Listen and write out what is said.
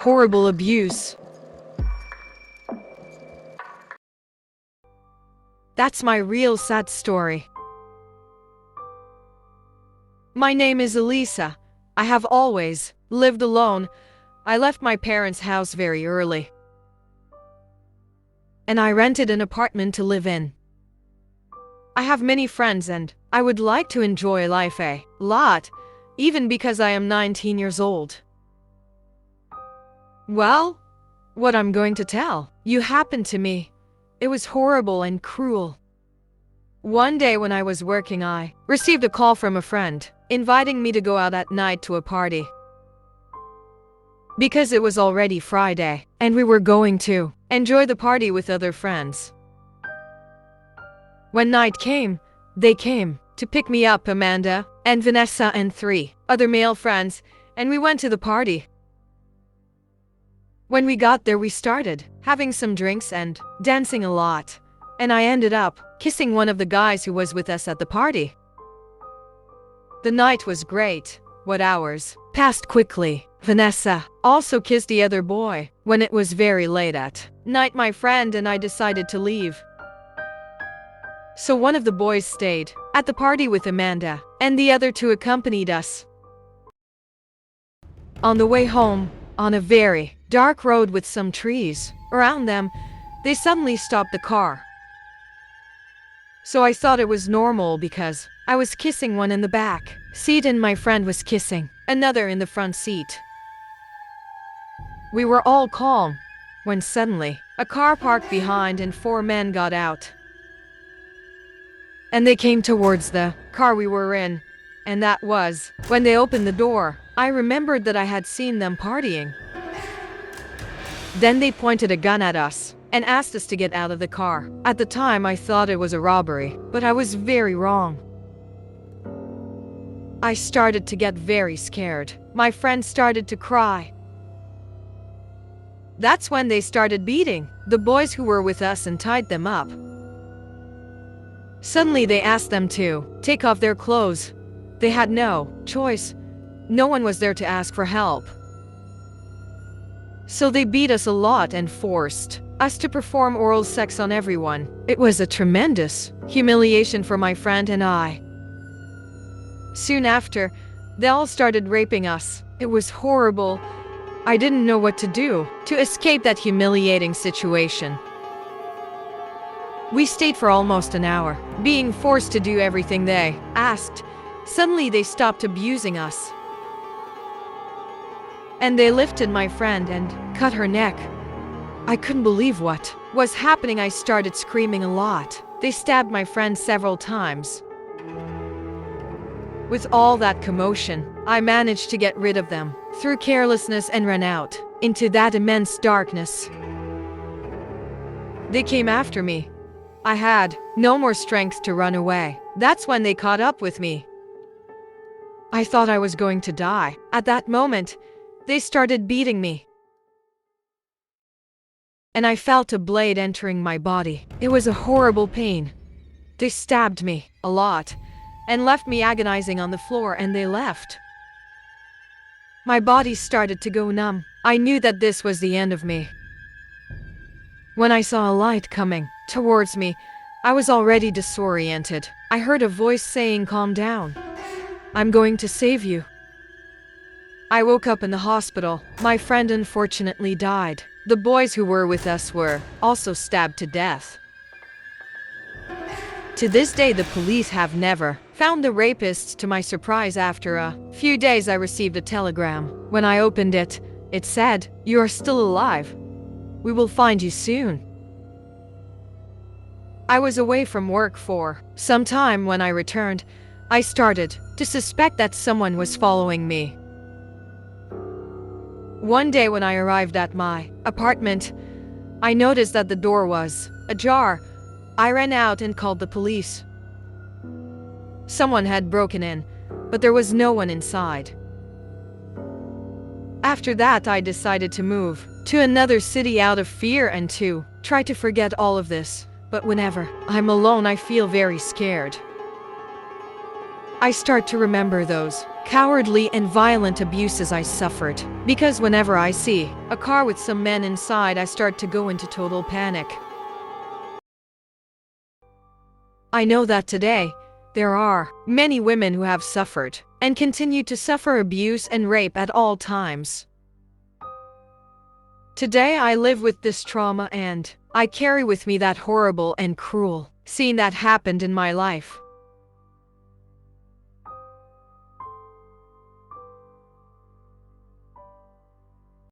horrible abuse. That's my real sad story. My name is Elisa. I have always lived alone. I left my parents' house very early, and I rented an apartment to live in. I have many friends and I would like to enjoy life a lot, even because I am 19 years old. Well, what I'm going to tell you happened to me. It was horrible and cruel. One day when I was working, I received a call from a friend inviting me to go out at night to a party. Because it was already Friday, and we were going to enjoy the party with other friends. When night came, they came to pick me up, Amanda and Vanessa and 3 other male friends, and we went to the party. When we got there, we started having some drinks and dancing a lot, and I ended up kissing one of the guys who was with us at the party. The night was great. What hours passed quickly. Vanessa also kissed the other boy. When it was very late at night, my friend and I decided to leave. So one of the boys stayed at the party with Amanda, and the other 2 accompanied us. On the way home, on a very dark road with some trees around them, they suddenly stopped the car. So I thought it was normal because I was kissing one in the back seat and my friend was kissing another in the front seat. We were all calm when suddenly a car parked behind and 4 men got out. And they came towards the car we were in, and that was when they opened the door. I remembered that I had seen them partying. Then they pointed a gun at us and asked us to get out of the car. At the time, I thought it was a robbery, but I was very wrong. I started to get very scared. My friend started to cry. That's when they started beating the boys who were with us and tied them up. Suddenly they asked them to take off their clothes. They had no choice. No one was there to ask for help. So they beat us a lot and forced us to perform oral sex on everyone. It was a tremendous humiliation for my friend and I. Soon after, they all started raping us. It was horrible. I didn't know what to do to escape that humiliating situation. We stayed for almost an hour, being forced to do everything they asked. Suddenly they stopped abusing us. And they lifted my friend and cut her neck. I couldn't believe what was happening. I started screaming a lot. They stabbed my friend several times. With all that commotion, I managed to get rid of them through carelessness and ran out into that immense darkness. They came after me. I had no more strength to run away. That's when they caught up with me. I thought I was going to die. At that moment, they started beating me. And I felt a blade entering my body. It was a horrible pain. They stabbed me a lot and left me agonizing on the floor, and they left. My body started to go numb. I knew that this was the end of me. When I saw a light coming towards me, I was already disoriented. I heard a voice saying, "Calm down. I'm going to save you." I woke up in the hospital. My friend unfortunately died. The boys who were with us were also stabbed to death. To this day, the police have never found the rapists. To my surprise, after a few days, I received a telegram. When I opened it, it said, "You are still alive. We will find you soon." I was away from work for some time. When I returned, I started to suspect that someone was following me. One day when I arrived at my apartment, I noticed that the door was ajar. I ran out and called the police. Someone had broken in, but there was no one inside. After that, I decided to move to another city out of fear and to try to forget all of this. But whenever I'm alone, I feel very scared. I start to remember those cowardly and violent abuses I suffered. Because whenever I see a car with some men inside, I start to go into total panic. I know that today, there are many women who have suffered and continue to suffer abuse and rape at all times. Today I live with this trauma and I carry with me that horrible and cruel scene that happened in my life.